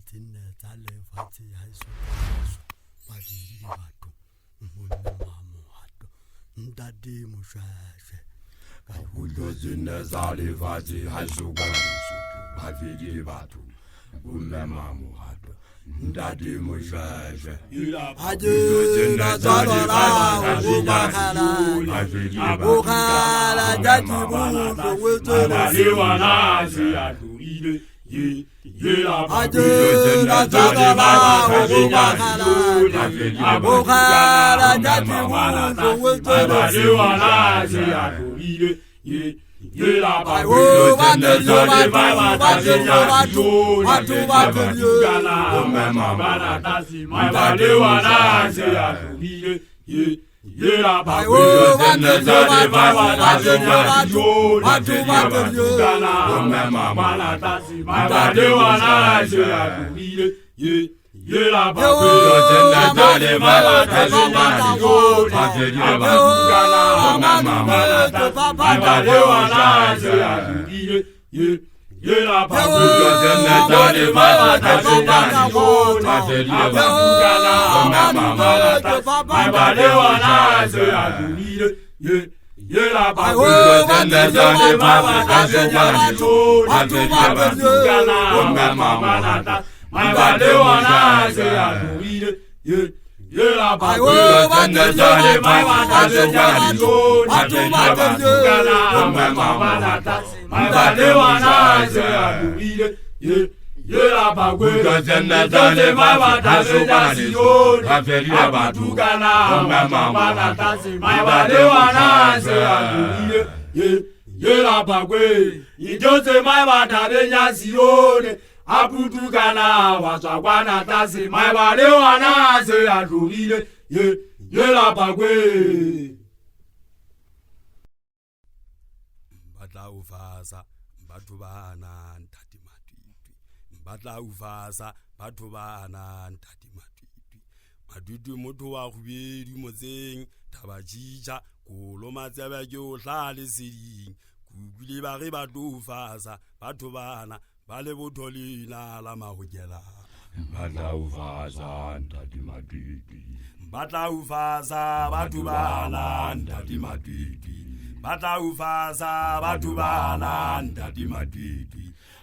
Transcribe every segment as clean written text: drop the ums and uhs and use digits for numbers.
tenne tsa lefatshe ha e so badiri batho monna mamohato ntate moshwashwe ka hullo tenne tsa lefatshe ha e so badiri batho monna mamohato ntate moshwashwe aje na tsala go bakala bokala jati buzo wetela lewana se ya tuile ye la aje na tsala go bakala bokala jati buzo wetela lewana se ya tuile ye la ba wo ba te yo ba tu gana mama bana tasi mai ba lewana se ya tuile ye la ba wo ba te yo ba tu gana mama bana tasi mai ba lewana se ya tuile ye la ba tenne tale ba tasi gana mama bana tasi mai ba lewana se ya tuile ye la ba tenne tale ba tasi gana mama bana tasi mai ba lewana se ya tuile ye la ba tenne tale ba tasi gana mama bana tasi mai ba lewana se ya tuile ye la ba tenne tale ba tasi gana mama bana tasi mai ba lewana se ya tuile ye la ba tenne tale ba tasi gana mama bana tasi mai ba lewana se ya tuile ye la ba idose mai ba tare nya sione aputukana wasakwana tasi mai ba lewana se ya tuile ye la ba batla ufasa batho bana ntate matwitwi batla ufasa batho bana ntate matwitwi motho wa khubedi motseng thabajija kolo matsebe ke o hlale seding kukule ba re batlo ufasa batho bana ba le botholina la mahokela batla ufasa ntate matwitwi batla ufasa batho bana ntate matwitwi batla ufasa batho bana ntate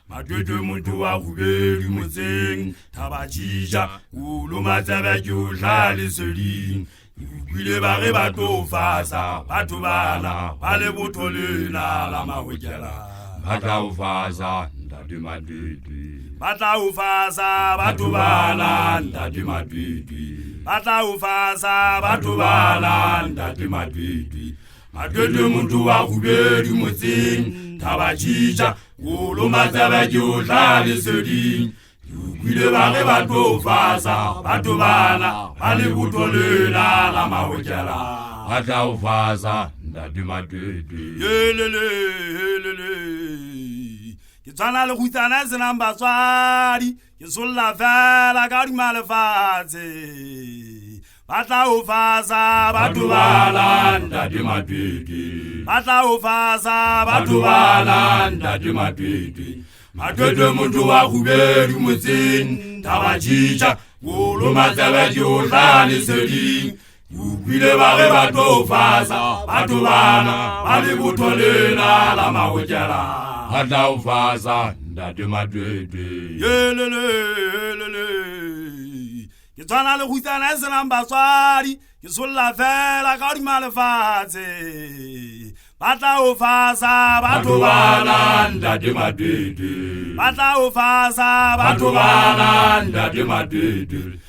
matwitwi motho wa khubedi motseng thabajija kolo matsebe ke o hlale seding kukule ba re batlo ufasa batho bana ba le botholina la mahokela batla ufasa ntate matwitwi batla ufasa batho bana ntate matwitwi batla ufasa batho bana ntate matwitwi motho wa khubedi motseng thabajija kolo matsebe ke o hlale seding kukule ba re batlo ufasa batho bana ba le botholina la mahokela batla ufasa ntate matwitwi helele ke tsana le gutsana se namba tswadi ke solla fela ka dima lefatshe batla ufasa batho bana ntate matwitwi batla ufasa batho batho bana ntate matwitwi motho wa khubedi motseng thabajija kolo matsebe ke o hlale seding kukile ba re batlo ufasa batho bana ba le botholina la mahokela batla ufasa ntate matwitwi helele ke tsana le gutsana se namba tswadi ke solla fela ka dima lefatshe batla ufasa batho bana ntate matwitwi batla ufasa batho bana ntate matwitwi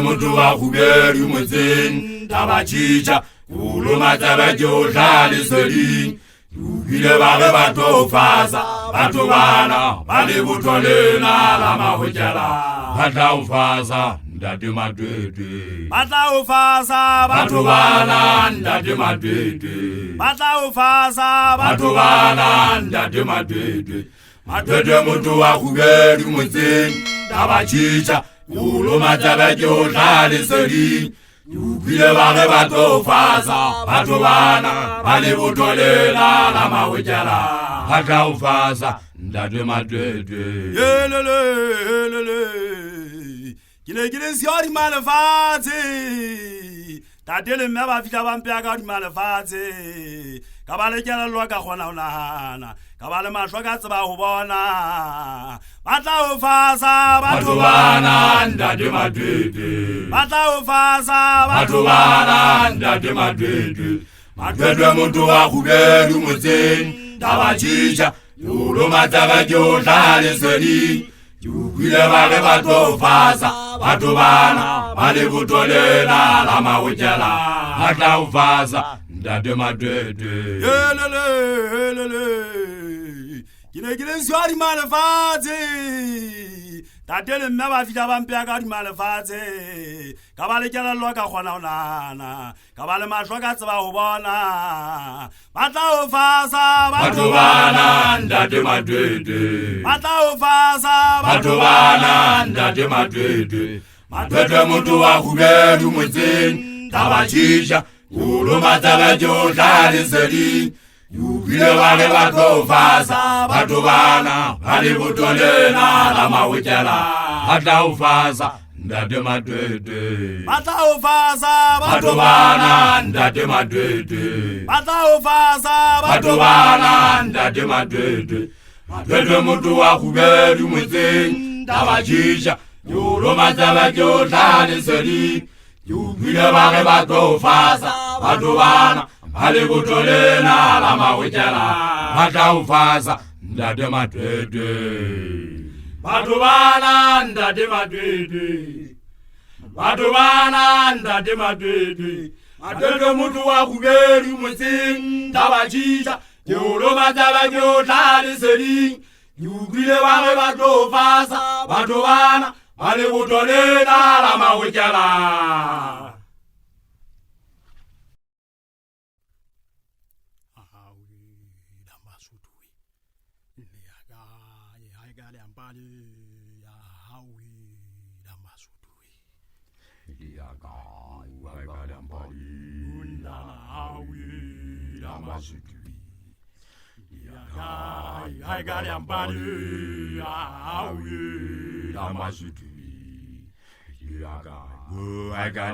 motho wa khubedi motseng thabajija kolo matsebe ke o hlale seding kukile ba re batlo ufasa batho bana ba le botholina la mahokela batla ufasa ntate matwitwi batla ufasa batho bana ntate matwitwi batla ufasa batho bana ntate matwitwi motho wa khubedi motseng thabajija kolo matsebe ke o hlale seding kukile ba re batlo ufasa batho bana ba le botholina la mahokela batla ufasa ntate matwitwi helele ne ke le sio di malefatshe tate le mme ba fihla ba mpea ka di malefatshe ka ba le kelello ka kgona ho nahana ka ba le mahlo ka tseba ho bona ba tla o fasa batho bana ntate Madwedwe ba tla o fasa batho bana ntate Madwedwe Madwedwe motho wa khubedu motseng taba tjija yolo mataba ke o tla le sedi Jubile ba le ba tlo fasa batho bana ba le botolela la mawetjela ba tla o fasa ntate Madwedwe helele ke ne ke le sio di malefatshe tate le mme ba fihla ba mpea ka di malefatshe ka ba le kelello ka kgona ho nahana ka ba le mahlo ka tseba ho bona ba tla o fasa batho bana ntate Madwedwe ba tla o fasa batho bana ntate Madwedwe Madwedwe motho wa khubedu motseng taba tjija yolo mataba ke o tla le sedi Jubile ba le ba tlo fasa batho bana ba le botolela la mawetjela ba tla o fasa ntate Madwedwe ba tla o fasa batho bana ntate Madwedwe ba tla o fasa batho bana ntate Madwedwe Madwedwe motho wa khubedu motseng taba tjija yolo mataba ke o tla le sedi Jubile ba le ba tlo fasa batho bana ba le botolela la mawetjela ba tla o fasa ntate Madwedwe batho bana ntate Madwedwe batho bana ntate Madwedwe Madwedwe motho wa khubedu motseng taba tjija yolo mataba ke o tla le sedi Jubile ba le ba tlo fasa batho bana ba le botolela la mawetjela I got him body, I got him body, I got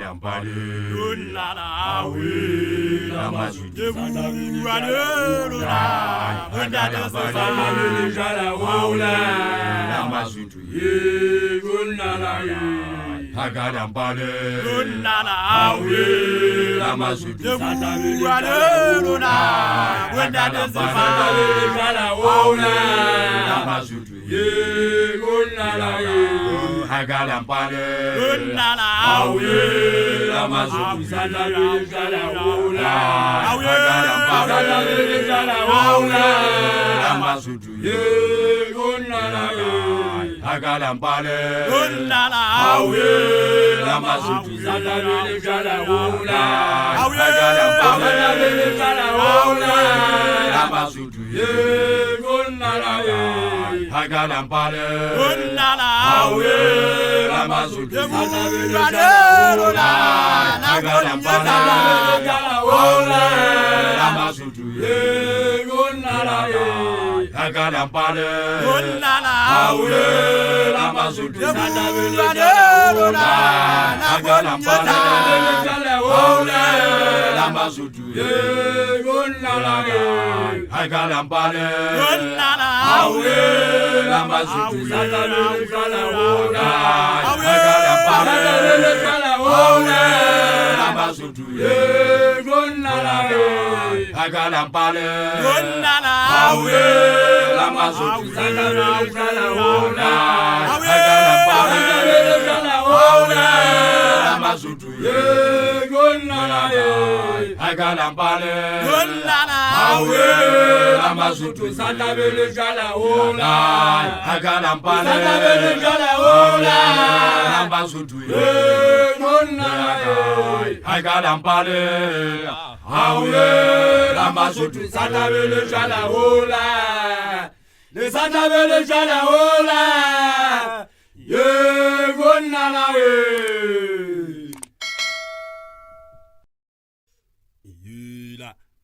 him body,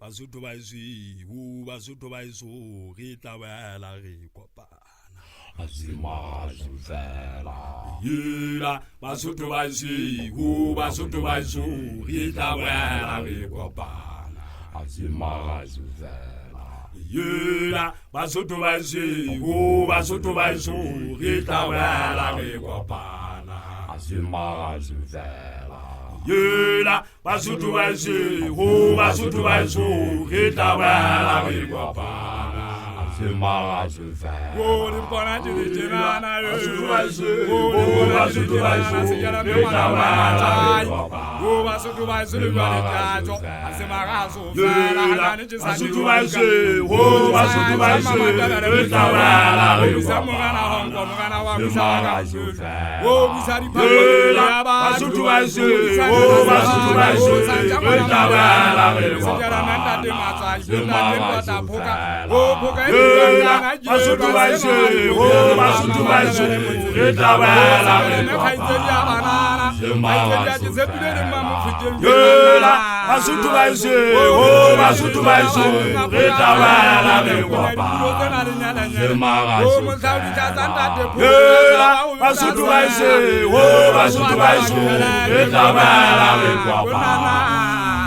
Basotho ba iswi, Basotho ba iso, re tla bela re kopana. Azimarazo fela. Yela Basotho ba shego Basotho ba sho re tla boela re kopana. Azimarazo fela. Yela Basotho ba shego Basotho ba sho re tla boela re kopana. Azimarazo fela. Yela Basotho ba shego Basotho ba sho re tla boela re kopana. Azimarazo fela. Oh, the bonnet is the Jana, oh, Basotho ba sho re tla boela re kopana. Oh, Basotho ba sho re tla boela re kopana. Azimarazo fela. Basotho ba shego Basotho ba sho re tla boela re kopana. Azimarazo fela. Oh, Misari Papa, Basotho ba shego Basotho ba sho re tla boela re kopana. Basotho ba shego Basotho ba sho re tla boela re kopana. Yela Basotho ba shego Basotho ba sho re tla boela re kopana. Yela Basotho ba shego Basotho ba sho re tla boela re kopana.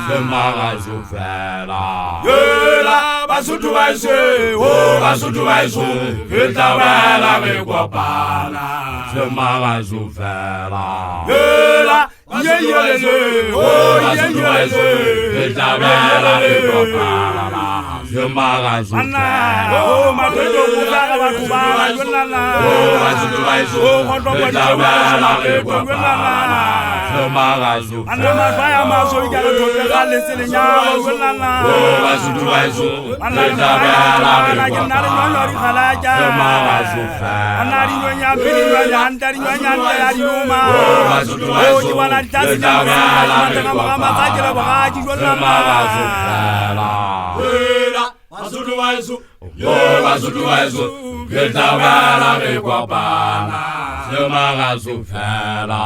Azimarazo fela. Yela Basotho ba shego Basotho ba sho re tla boela re kopana. Azimarazo fela. Yela yeyele oh yeyele re tla boela re kopana. Azimarazo fela. Oh madodo kuzaka batho ba ba yonala. Oh Basotho ba sho re tla boela re kopana. Azimarazo fela. Ana mafaya maso ikalo tope gale selenya yonala. Oh Basotho ba sho re tla boela re kopana. Azimarazo fela. Ana rinyonya pirinya yanda rinyonya ya yuma. Oh Basotho ba Oh sho jiwala tasi re tla boela re mama sakela bagaji Azimarazo yonala. fela. Basotho ba sho Oh Basotho ba sho re tla boela re kopana. Azimarazo fela.